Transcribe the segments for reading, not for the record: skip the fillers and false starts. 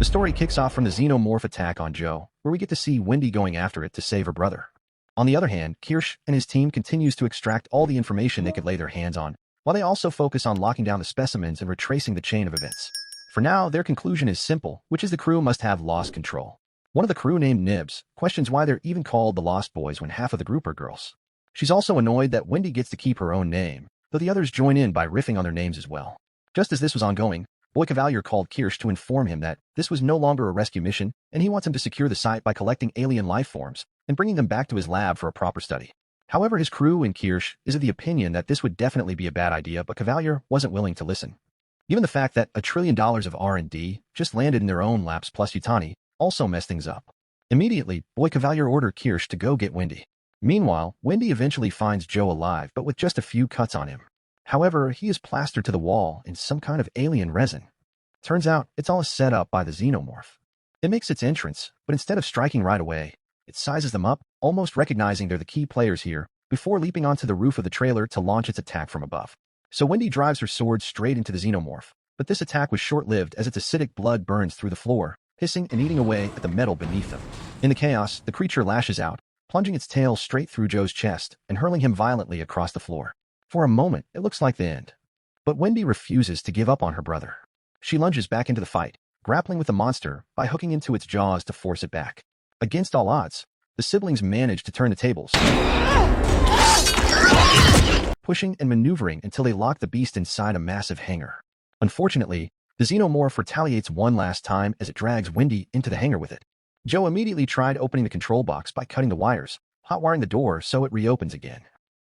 The story kicks off from the Xenomorph attack on Joe, where we get to see Wendy going after it to save her brother. On the other hand, Kirsh and his team continues to extract all the information they could lay their hands on, while they also focus on locking down the specimens and retracing the chain of events. For now, their conclusion is simple, which is the crew must have lost control. One of the crew, named Nibs, questions why they're even called the Lost Boys when half of the group are girls. She's also annoyed that Wendy gets to keep her own name, though the others join in by riffing on their names as well. Just as this was ongoing, Boy Cavalier called Kirsh to inform him that this was no longer a rescue mission, and he wants him to secure the site by collecting alien life forms and bringing them back to his lab for a proper study. However, his crew and Kirsh is of the opinion that this would definitely be a bad idea, but Cavalier wasn't willing to listen. Given the fact that $1 trillion of R&D just landed in their own laps plus Yutani also messed things up. Immediately, Boy Cavalier ordered Kirsh to go get Wendy. Meanwhile, Wendy eventually finds Joe alive, but with just a few cuts on him. However, he is plastered to the wall in some kind of alien resin. Turns out, it's all set up by the Xenomorph. It makes its entrance, but instead of striking right away, it sizes them up, almost recognizing they're the key players here, before leaping onto the roof of the trailer to launch its attack from above. So Wendy drives her sword straight into the Xenomorph, but this attack was short-lived as its acidic blood burns through the floor, hissing and eating away at the metal beneath them. In the chaos, the creature lashes out, plunging its tail straight through Joe's chest and hurling him violently across the floor. For a moment, it looks like the end. But Wendy refuses to give up on her brother. She lunges back into the fight, grappling with the monster by hooking into its jaws to force it back. Against all odds, the siblings manage to turn the tables, pushing and maneuvering until they lock the beast inside a massive hangar. Unfortunately, the Xenomorph retaliates one last time as it drags Wendy into the hangar with it. Joe immediately tried opening the control box by cutting the wires, hotwiring the door so it reopens again.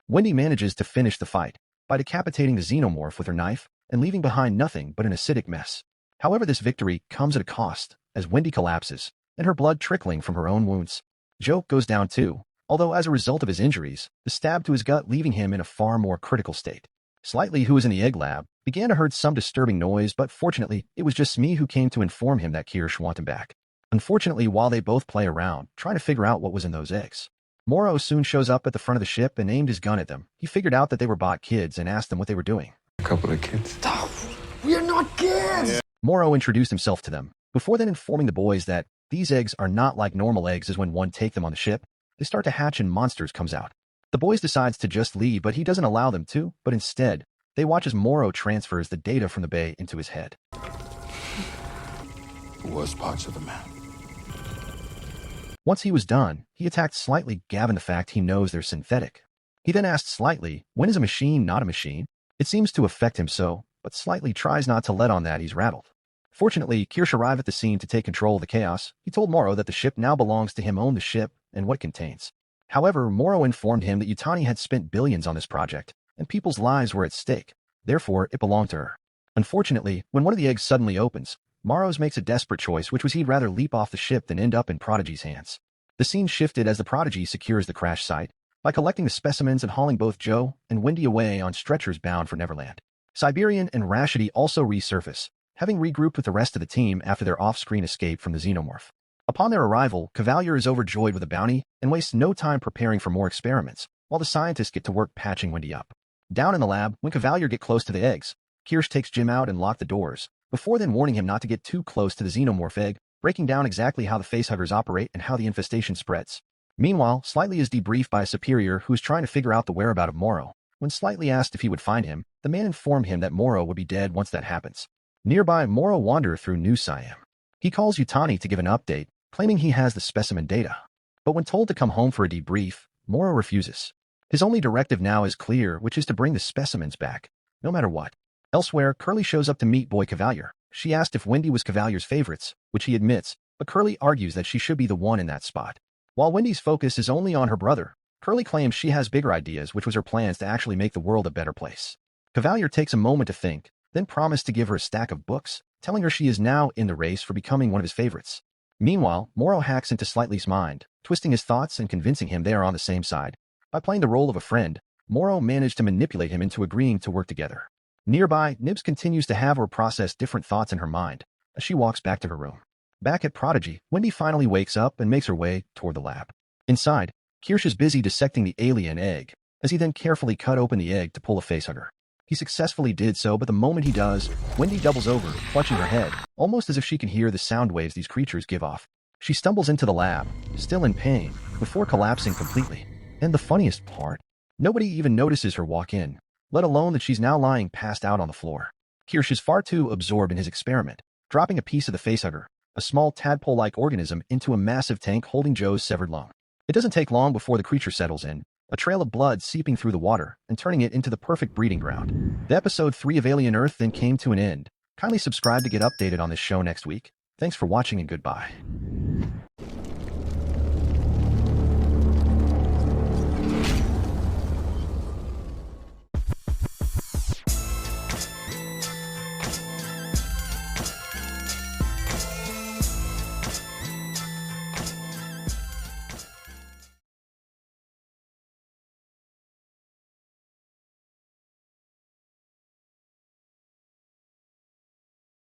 Wendy manages to finish the fight by decapitating the Xenomorph with her knife and leaving behind nothing but an acidic mess. However, this victory comes at a cost, as Wendy collapses, and her blood trickling from her own wounds. Joe goes down too, although as a result of his injuries, the stab to his gut leaving him in a far more critical state. Slightly, who was in the egg lab, began to hear some disturbing noise, but fortunately, it was just me who came to inform him that Kirsh wanted him back. Unfortunately, while they both play around, trying to figure out what was in those eggs, Morrow soon shows up at the front of the ship and aimed his gun at them. He figured out that they were bot kids and asked them what they were doing. A couple of kids. We are not kids! Yeah. Morrow introduced himself to them, before then informing the boys that these eggs are not like normal eggs, as when one take them on the ship, they start to hatch and monsters comes out. The boys decides to just leave, but he doesn't allow them to, but instead, they watch as Morrow transfers the data from the bay into his head. The worst parts of the man. Once he was done, he attacked Slightly, given the fact he knows they're synthetic. He then asked Slightly, when is a machine not a machine? It seems to affect him so, but Slightly tries not to let on that he's rattled. Fortunately, Kirsh arrived at the scene to take control of the chaos. He told Morrow that the ship now belongs to him, own the ship, and what it contains. However, Morrow informed him that Yutani had spent billions on this project, and people's lives were at stake. Therefore, it belonged to her. Unfortunately, when one of the eggs suddenly opens, Morrow makes a desperate choice, which was he'd rather leap off the ship than end up in Prodigy's hands. The scene shifted as the Prodigy secures the crash site by collecting the specimens and hauling both Joe and Wendy away on stretchers bound for Neverland. Siberian and Rashidi also resurface, having regrouped with the rest of the team after their off-screen escape from the Xenomorph. Upon their arrival, Cavalier is overjoyed with a bounty and wastes no time preparing for more experiments, while the scientists get to work patching Wendy up. Down in the lab, when Cavalier get close to the eggs, Kirsh takes Jim out and lock the doors, before then warning him not to get too close to the Xenomorph egg, breaking down exactly how the facehuggers operate and how the infestation spreads. Meanwhile, Slightly is debriefed by a superior who is trying to figure out the whereabouts of Morrow. When Slightly asked if he would find him, the man informed him that Morrow would be dead once that happens. Nearby, Morrow wanders through New Siam. He calls Yutani to give an update, claiming he has the specimen data. But when told to come home for a debrief, Morrow refuses. His only directive now is clear, which is to bring the specimens back, no matter what. Elsewhere, Curly shows up to meet Boy Cavalier. She asked if Wendy was Cavalier's favorites, which he admits, but Curly argues that she should be the one in that spot. While Wendy's focus is only on her brother, Curly claims she has bigger ideas, which was her plans to actually make the world a better place. Cavalier takes a moment to think, then promised to give her a stack of books, telling her she is now in the race for becoming one of his favorites. Meanwhile, Morrow hacks into Slightly's mind, twisting his thoughts and convincing him they are on the same side. By playing the role of a friend, Morrow managed to manipulate him into agreeing to work together. Nearby, Nibs continues to have her process different thoughts in her mind as she walks back to her room. Back at Prodigy, Wendy finally wakes up and makes her way toward the lab. Inside, Kirsh is busy dissecting the alien egg, as he then carefully cut open the egg to pull a facehugger. He successfully did so, but the moment he does, Wendy doubles over, clutching her head, almost as if she can hear the sound waves these creatures give off. She stumbles into the lab, still in pain, before collapsing completely. And the funniest part, nobody even notices her walk in, let alone that she's now lying passed out on the floor. Kirsh is far too absorbed in his experiment, dropping a piece of the facehugger, a small tadpole-like organism, into a massive tank holding Joe's severed lung. It doesn't take long before the creature settles in, a trail of blood seeping through the water and turning it into the perfect breeding ground. The episode 3 of Alien Earth then came to an end. Kindly subscribe to get updated on this show next week. Thanks for watching and goodbye.